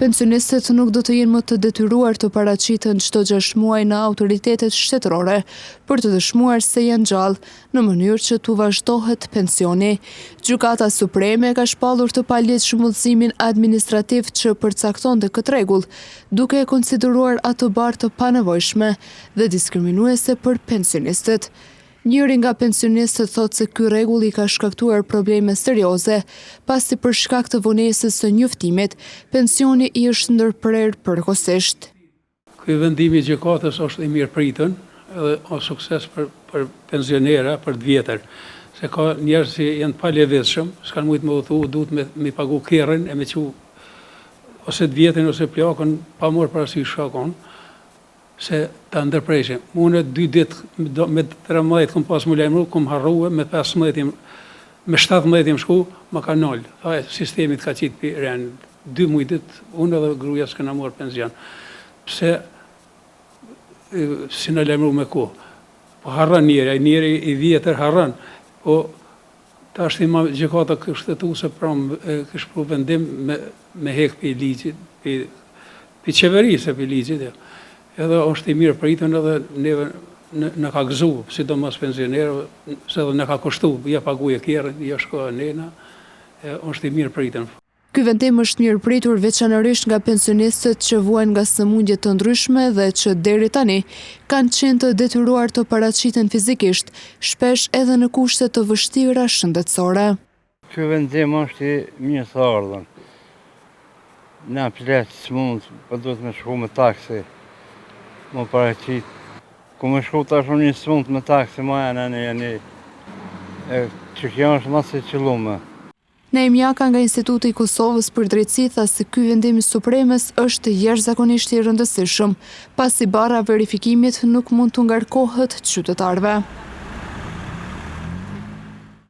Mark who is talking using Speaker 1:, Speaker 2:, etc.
Speaker 1: Pensionistët nuk do të jenë më të detyruar të paraqiten çdo 6 muaj në autoritetet shtetërore për të dëshmuar se janë gjallë në mënyrë që t'u vazhdohet pensioni. Gjykata Supreme ka shpallur të paligjshëm udhëzimin administrativ që përcaktonte këtë rregull, duke e konsideruar atë barë të panevojshme dhe diskriminuese për pensionistët. Njëri nga pensionistët thotë se ky rregull i ka shkaktuar probleme serioze, pasi për shkak të vonesës së njoftimit, pensioni i është ndërprer përkohësisht.
Speaker 2: Ky vendim i gjykatës është i mirëpritën dhe ka sukses për pensionera për të vjetër, se ka njerëz që janë pa lëvizshëm, s'kan mujt më udhëtu, duhet me pagu kerrin e me çu ose të vjetrin ose plakën pa marrë parasysh shkakon se ta ndërprejshim. Unë 2 ditë me 13 kom pas më lajmëru, kom harrua, me 15, me 17 jam shku, ma ka nol. Tha, sistemit ka qitë për renë 2 muaj ditë, unë edhe gruaja s'kena marrë pension. Pse si në lajmëru me ko? Po harran njeri i vjetër harran, po ta është ima gjykata kështetu se kështë pru vendim me hek për ligjit, për qeverisë për ligjit, edhe është i mirë pritën edhe neve në ka gëzu, sidomos pensionerëve, se edhe në ka kushtu, ja paguje kerën, ja shko nena, është i mirë pritën.
Speaker 1: Ky vendim është mirë pritur veçanërisht nga pensionistët që vuajnë nga sëmundje të ndryshme dhe që deri tani kanë qenë të detyruar të paraqiten fizikisht, shpesh edhe në kushte të vështira shëndetësore.
Speaker 3: Ky vendim është i mirëseardhën. Na pletë smund, po duhet me shku me taksi. Më paraqit, ku më shku tash unë një smund me taksi, ma janë që kjo është mas e qëllume.
Speaker 1: Naim Jaka nga Instituti i Kosovës për Drejtësi tha se ky vendim i Supremës është jashtëzakonisht i rëndësishëm, pasi bara verifikimit nuk mund të ngarkohet qytetarëve.